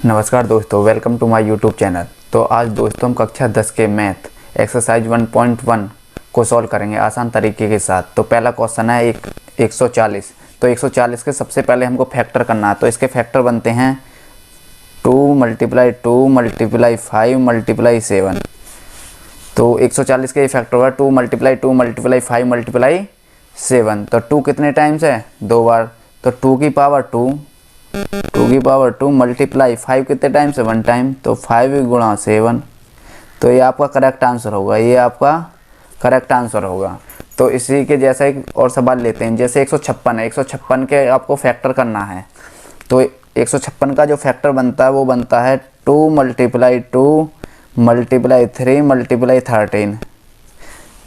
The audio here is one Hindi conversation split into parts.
नमस्कार दोस्तों, welcome to my YouTube channel. तो आज दोस्तों हम कक्षा 10 के मैथ एक्सरसाइज 1.1 को सॉल्व करेंगे आसान तरीके के साथ। तो पहला क्वेश्चन है 140। तो 140 के सबसे पहले हमको फैक्टर करना है। तो इसके फैक्टर बनते हैं 2 × 2 × 5 × 7। तो 140 के फैक्टर होगा 2 × 2 × 5 × 7। तो 2 कितने टाइम्स है? 2 बार। तो 2 की पावर 2 मल्टीप्लाई 5 कितने टाइम से? 1 टाइम। तो 5 × 7। तो ये आपका करेक्ट आंसर होगा, ये आपका करेक्ट आंसर होगा। तो इसी के जैसा एक और सवाल लेते हैं। जैसे 156 है, 156 के आपको फैक्टर करना है। तो 156 का जो फैक्टर बनता है वो बनता है 2 × 2 × 3 ×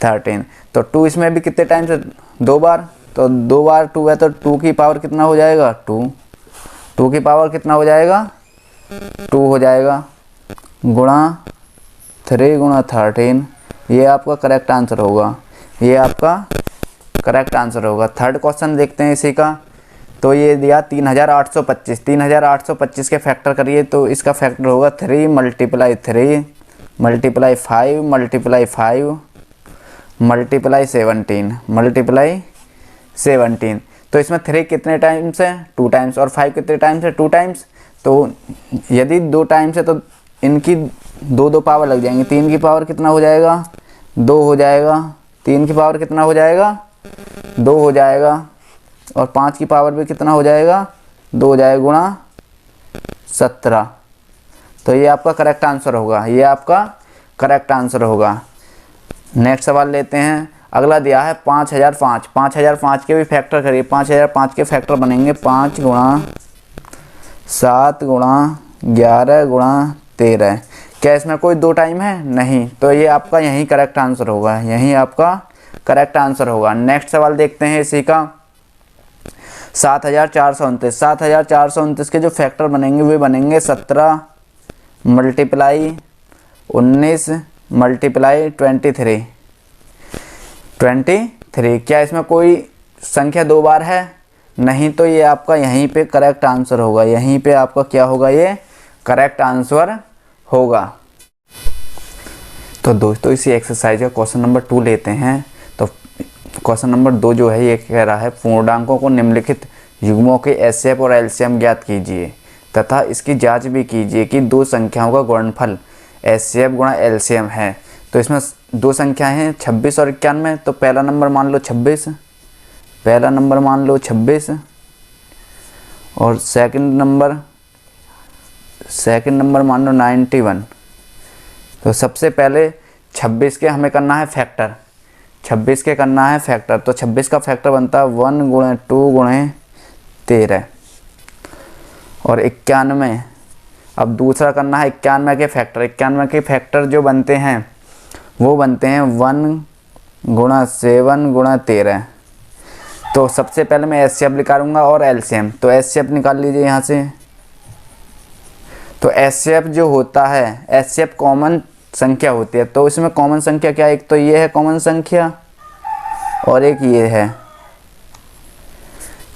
13। तो 2 इसमें भी कितने टाइम से? 2 बार। तो 2 बार 2 है तो 2 की पावर कितना हो जाएगा? 2 की पावर कितना हो जाएगा? 2 हो जाएगा गुणा 3 × 13। ये आपका करेक्ट आंसर होगा, ये आपका करेक्ट आंसर होगा। थर्ड क्वेश्चन देखते हैं इसी का। तो ये दिया 3825। 3825 के फैक्टर करिए। तो इसका फैक्टर होगा 3 × 3 × 5 × 5 × 17 तो इसमें 3 कितने टाइम्स है? 2 टाइम्स। और 5 कितने टाइम्स है? 2 टाइम्स। तो यदि 2 टाइम्स है तो इनकी 2 पावर लग जाएंगी। 3 की पावर कितना हो जाएगा? 2 हो जाएगा। 3 की पावर कितना हो जाएगा? 2 हो जाएगा। और 5 की पावर भी कितना हो जाएगा? 2 हो जाएगा गुणा 17। तो ये आपका करेक्ट आंसर होगा, ये आपका करेक्ट आंसर होगा। नेक्स्ट सवाल लेते हैं। अगला दिया है 5005। 5005 के भी फैक्टर करिए। 5005 के फैक्टर बनेंगे 5 × 7 × 11 × 13। क्या इसमें कोई 2 टाइम है? नहीं। तो ये आपका यही करेक्ट आंसर होगा, यही आपका करेक्ट आंसर होगा। नेक्स्ट सवाल देखते हैं इसी का। 7429। 7429 के जो फैक्टर बनेंगे वे बनेंगे 17 × 19 × 23। क्या इसमें कोई संख्या 2 बार है? नहीं। तो ये आपका यहीं पे करेक्ट आंसर होगा, यहीं पे आपका क्या होगा? ये करेक्ट आंसर होगा। तो दोस्तों इसी एक्सरसाइज का क्वेश्चन नंबर 2 लेते हैं। तो क्वेश्चन नंबर 2 जो है ये कह रहा है पूर्णांकों को निम्नलिखित युग्मों के एचसीएफ और एलसीएम ज्ञात कीजिए तथा इसकी जांच भी कीजिए कि 2 संख्याओं का गुणनफल एचसीएफ × एलसीएम है। तो इसमें 2 संख्याएं हैं 26 और 91। तो पहला नंबर मान लो 26, पहला नंबर मान लो 26 और सेकंड नंबर मान लो 91। तो सबसे पहले 26 के हमें करना है फैक्टर, 26 के करना है फैक्टर। तो 26 का फैक्टर बनता है 1 × 2 × 13 और 91। अब दूसरा करना है 91 के फैक्टर। 91 के फैक्टर जो बनते हैं वो बनते हैं 1 × 7 × 13। तो सबसे पहले मैं एचसीएफ निकालूंगा और एलसीएम। तो एचसीएफ निकाल लीजिए यहाँ से। तो एचसीएफ जो होता है, एचसीएफ कॉमन संख्या होती है। तो इसमें कॉमन संख्या क्या है? एक तो ये है कॉमन संख्या और एक ये है।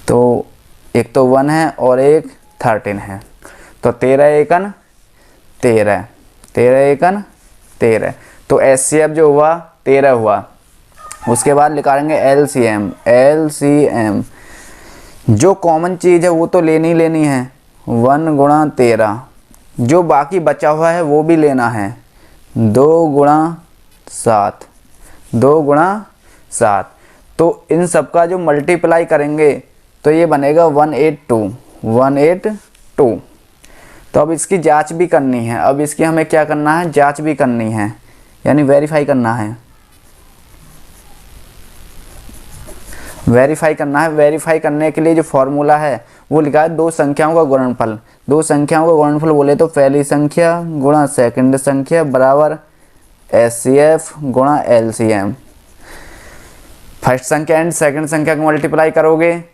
तो एक तो 1 है और एक 13 है। तो 13 एकन 13, 13 एकन 13। तो एचसीएफ जो हुआ 13 हुआ। उसके बाद निकालेंगे एलसीएम। एलसीएम जो कॉमन चीज़ है वो तो लेनी है 1 × 13। जो बाकी बचा हुआ है वो भी लेना है 2 × 7, 2 × 7। तो इन सब का जो मल्टीप्लाई करेंगे तो ये बनेगा 182, 182। तो अब इसकी जांच भी करनी है। अब इसकी हमें क्या करना है? जांच भी करनी है, यानी वेरीफाई करना है। वेरीफाई करना है। वेरीफाई करने के लिए जो फॉर्मूला है वो लिखा है 2 संख्याओं का गुणनफल। 2 संख्याओं का गुणनफल बोले तो पहली संख्या गुणा सेकंड संख्या बराबर एचसीएफ × एलसीएम। फर्स्ट संख्या एंड सेकंड संख्या को मल्टीप्लाई करोगे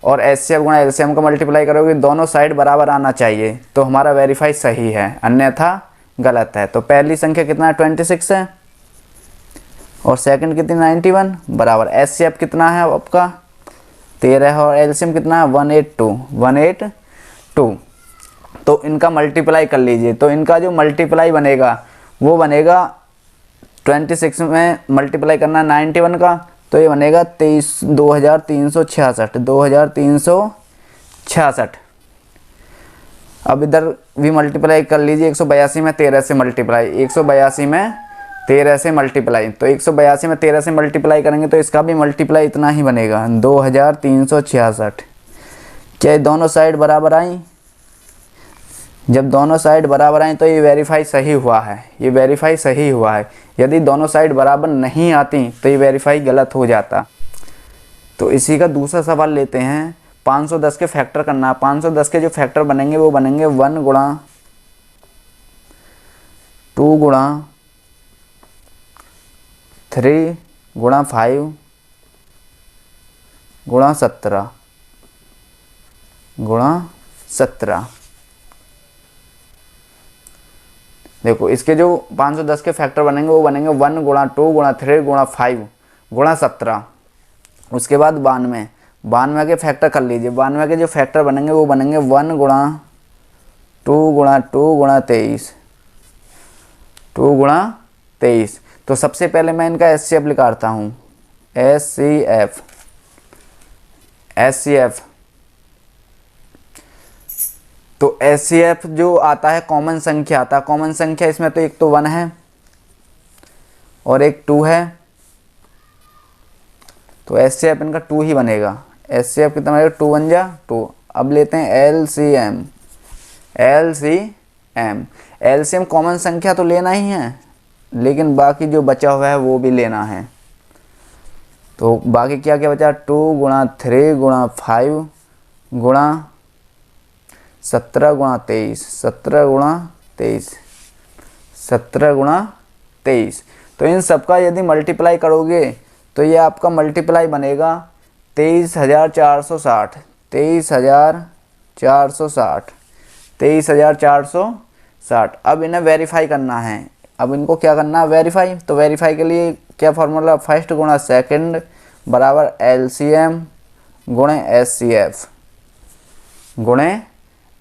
और एचसीएफ × एलसीएम का मल्टीप्लाई करोगे, दोनों साइड बराबर आना चाहिए। तो हमारा वेरीफाई सही है, अन्यथा गलत है। तो पहली संख्या कितना है? 26 है और सेकंड कितनी? 91 बराबर एचसीएफ कितना है आपका? 13 है और एलसीएम कितना है? 182, 182। तो इनका मल्टीप्लाई कर लीजिए। तो इनका जो मल्टीप्लाई बनेगा वो बनेगा 26 में मल्टीप्लाई करना 91 का, तो ये बनेगा 2366। अब इधर भी मल्टीप्लाई कर लीजिए, 182 में 13 से मल्टीप्लाई, 182 में 13 से मल्टीप्लाई, तो 182 में 13 से मल्टीप्लाई करेंगे तो इसका भी मल्टीप्लाई इतना ही बनेगा 2366। क्या ये दोनों साइड बराबर आई? जब दोनों साइड बराबर आई तो ये वेरीफाई सही हुआ है, ये वेरीफाई सही हुआ है। यदि दोनों साइड बराबर नहीं आती तो ये वेरीफाई गलत हो जाता। तो इसी का दूसरा सवाल लेते हैं। 510 के फैक्टर करना। 510 के जो फैक्टर बनेंगे वो बनेंगे 1 गुणा 2 गुणा 3 गुणा 5 गुणा 17 गुणा 17। देखो इसके जो 510 के फैक्टर बनेंगे वो बनेंगे 1 गुणा 2 गुणा 3 गुणा 5 गुणा 17। उसके बाद 92 के फैक्टर कर लीजिए। 92 के जो फैक्टर बनेंगे वो बनेंगे 1 गुणा 2 गुणा 2 गुणा 23 2 गुणा 23। तो सबसे पहले मैं इनका SCF निकालता हूँ। SCF तो SCF जो आता है कॉमन संख्या आता है। कॉमन संख्या इसमें तो एक तो 1 है और एक 2 है, तो SCF इनका 2 ही बनेगा। SCF कितना बनेगा? 2 1 जा 2। अब लेते हैं LCM कॉमन संख्या तो लेना ही है, लेकिन बाकी जो बचा हुआ है वो भी लेना है। तो बाकी क्या क्या बचा? 2 गुणा 3 गुणा 5 गुणा 17 गुणा 23 17 गुणा 23। तो इन सबका यदि मल्टीप्लाई करोगे तो ये आपका मल्टीप्लाई बनेगा 23,460 23,460। अब इन्हें वेरीफाई करना है। अब इनको क्या करना है? वेरीफाई। तो वेरीफाई के लिए क्या फार्मूला? फर्स्ट गुणा सेकंड बराबर LCM गुणे SCF गुणे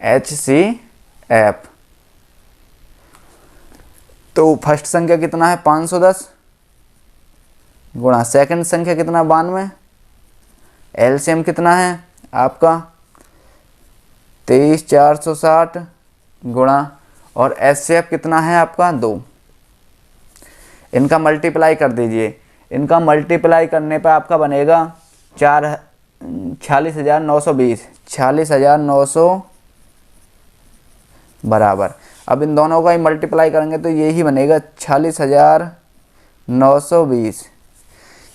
HCF। तो फर्स्ट संख्या कितना है? 510 गुणा सेकंड संख्या कितना? 92। LCM कितना है आपका? 23,460 गुणा और SCF कितना है आपका? 2। इनका मल्टीप्लाई कर दीजिए। इनका मल्टीप्लाई करने पर आपका बनेगा 46,920 46,900 बराबर। अब इन दोनों का ही मल्टीप्लाई करेंगे तो यही बनेगा 46,920।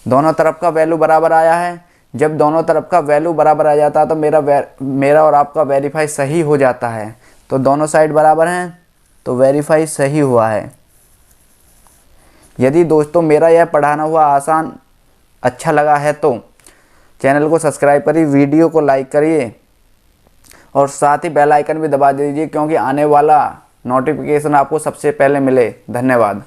दोनों तरफ का वैल्यू बराबर आया है। जब दोनों तरफ का वैल्यू बराबर आ जाता है तो मेरा और आपका वेरीफाई सही हो जाता है। तो दोनों साइड बराबर हैं तो वेरीफाई सही हुआ है। यदि दोस्तों मेरा यह पढ़ाना हुआ आसान अच्छा लगा है तो चैनल को सब्सक्राइब करिए, वीडियो को लाइक करिए और साथ ही बेल आइकन भी दबा दीजिए, क्योंकि आने वाला नोटिफिकेशन आपको सबसे पहले मिले। धन्यवाद।